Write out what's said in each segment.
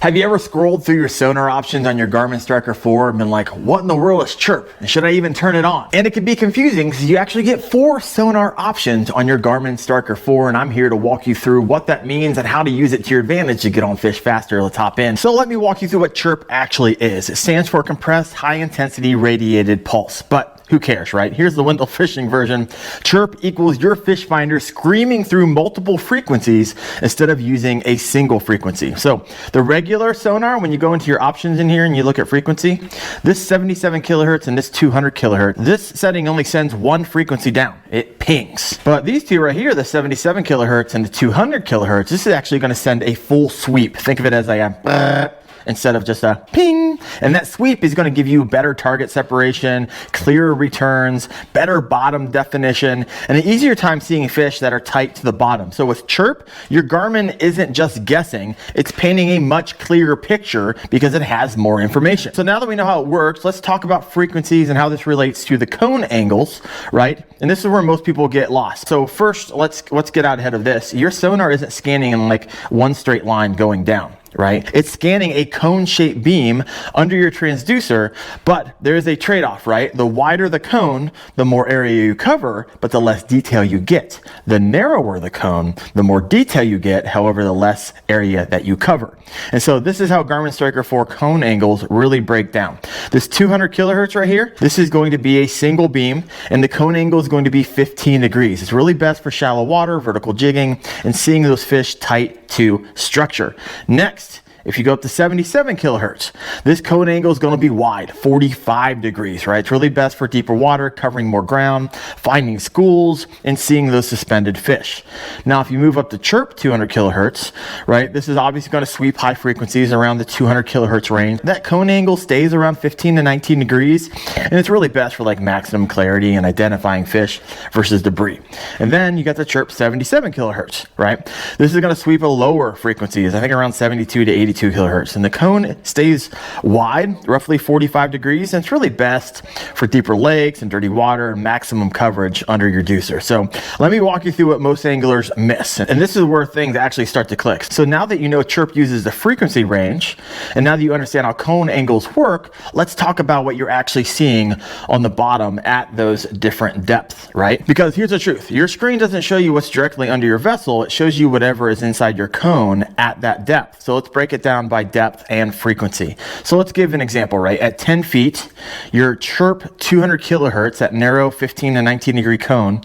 Have you ever scrolled through your sonar options on your Garmin Striker 4 and been like, what in the world is CHIRP? And should I even turn it on? And it can be confusing because you actually get 4 sonar options on your Garmin Striker 4, and I'm here to walk you through what that means and how to use it to your advantage to get on fish faster. Let's hop in. So let me walk you through what CHIRP actually is. It stands for Compressed High Intensity Radiated Pulse, but who cares, right? Here's the Windell-Fishing version. CHIRP equals your fish finder screaming through multiple frequencies instead of using a single frequency. So the regular sonar, when you go into your options in here and you look at frequency, this 77 kilohertz and this 200 kilohertz, this setting only sends one frequency down. It pings. But these two right here, the 77 kilohertz and the 200 kilohertz, this is actually going to send a full sweep. Think of it as a instead of just a ping. And that sweep is going to give you better target separation, clearer returns, better bottom definition, and an easier time seeing fish that are tight to the bottom. So with CHIRP, your Garmin isn't just guessing, it's painting a much clearer picture because it has more information. So now that we know how it works, let's talk about frequencies and how this relates to the cone angles, right? And this is where most people get lost. So first, let's get out ahead of this. Your sonar isn't scanning in like one straight line going down, right? It's scanning a cone-shaped beam under your transducer, but there is a trade-off, right? The wider the cone, the more area you cover, but the less detail you get. The narrower the cone, the more detail you get, however, the less area that you cover. And so this is how Garmin Striker 4 cone angles really break down. This 200 kilohertz right here, this is going to be a single beam, and the cone angle is going to be 15 degrees. It's really best for shallow water, vertical jigging, and seeing those fish tight to structure. Next, if you go up to 77 kilohertz, this cone angle is going to be wide, 45 degrees, right? It's really best for deeper water, covering more ground, finding schools, and seeing those suspended fish. Now, if you move up to CHIRP 200 kilohertz, right, this is obviously going to sweep high frequencies around the 200 kilohertz range. That cone angle stays around 15 to 19 degrees, and it's really best for like maximum clarity and identifying fish versus debris. And then you got the CHIRP 77 kilohertz, right? This is going to sweep a lower frequencies, I think around 72 to 82 kilohertz, and the cone stays wide, roughly 45 degrees, and it's really best for deeper lakes and dirty water and maximum coverage under your deucer. So let me walk you through what most anglers miss, and this is where things actually start to click. So now that you know CHIRP uses the frequency range, and now that you understand how cone angles work, let's talk about what you're actually seeing on the bottom at those different depths, right? Because here's the truth, your screen doesn't show you what's directly under your vessel, it shows you whatever is inside your cone at that depth. So let's break it down by depth and frequency. So let's give an example, right? At 10 feet, your CHIRP 200 kilohertz, that narrow 15 to 19 degree cone,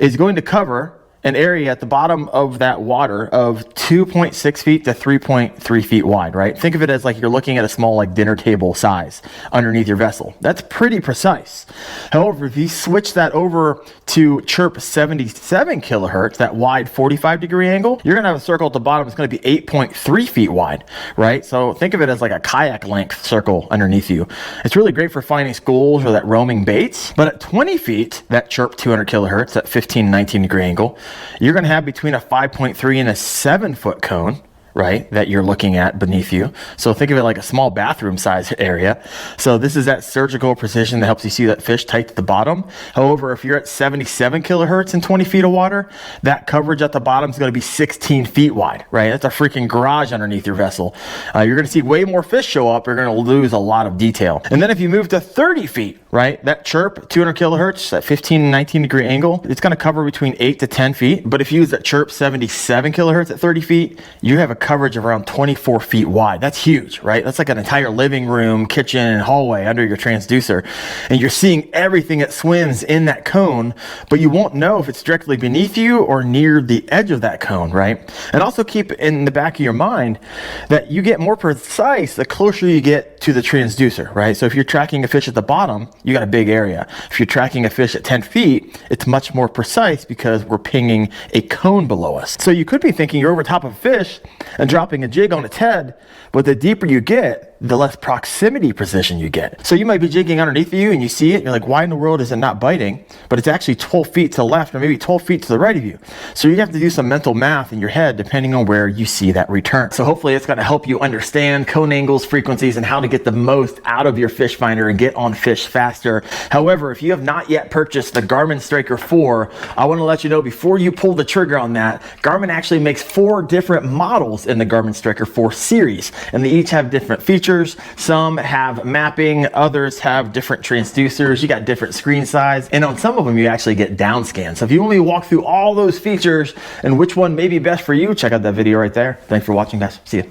is going to cover an area at the bottom of that water of 2.6 feet to 3.3 feet wide, right? Think of it as like you're looking at a small like dinner table size underneath your vessel. That's pretty precise. However, if you switch that over to CHIRP 77 kilohertz, that wide 45 degree angle, you're gonna have a circle at the bottom. It's gonna be 8.3 feet wide, right? So think of it as like a kayak length circle underneath you. It's really great for finding schools or that roaming baits. But at 20 feet, that CHIRP 200 kilohertz, that 15, 19 degree angle, you're going to have between a 5.3 and a 7-foot cone, right, that you're looking at beneath you. So think of it like a small bathroom size area. So this is that surgical precision that helps you see that fish tight to the bottom. However, if you're at 77 kilohertz and 20 feet of water, that coverage at the bottom is going to be 16 feet wide, right? That's a freaking garage underneath your vessel. You're going to see way more fish show up. You're going to lose a lot of detail. And then if you move to 30 feet, right, that CHIRP 200 kilohertz, that 15 and 19 degree angle, it's going to cover between 8 to 10 feet. But if you use that CHIRP 77 kilohertz at 30 feet, you have a coverage of around 24 feet wide. That's huge, right? That's like an entire living room, kitchen, and hallway under your transducer. And you're seeing everything that swims in that cone, but you won't know if it's directly beneath you or near the edge of that cone, right? And also keep in the back of your mind that you get more precise the closer you get to the transducer, right? So if you're tracking a fish at the bottom, you got a big area. If you're tracking a fish at 10 feet, it's much more precise because we're pinging a cone below us. So you could be thinking you're over top of a fish and dropping a jig on its head, but the deeper you get, the less proximity precision you get. So you might be jigging underneath you and you see it, you're like, why in the world is it not biting? But it's actually 12 feet to the left or maybe 12 feet to the right of you. So you have to do some mental math in your head depending on where you see that return. So hopefully it's going to help you understand cone angles, frequencies, and how to get the most out of your fish finder and get on fish faster. However, if you have not yet purchased the Garmin Striker 4, I want to let you know before you pull the trigger on that, Garmin actually makes 4 different models in the Garmin Striker 4 series, and they each have different features. Some have mapping, others have different transducers, you got different screen size, and on some of them you actually get down scan. So if you want me to walk through all those features and which one may be best for you, check out that video right there. Thanks for watching, guys. See you.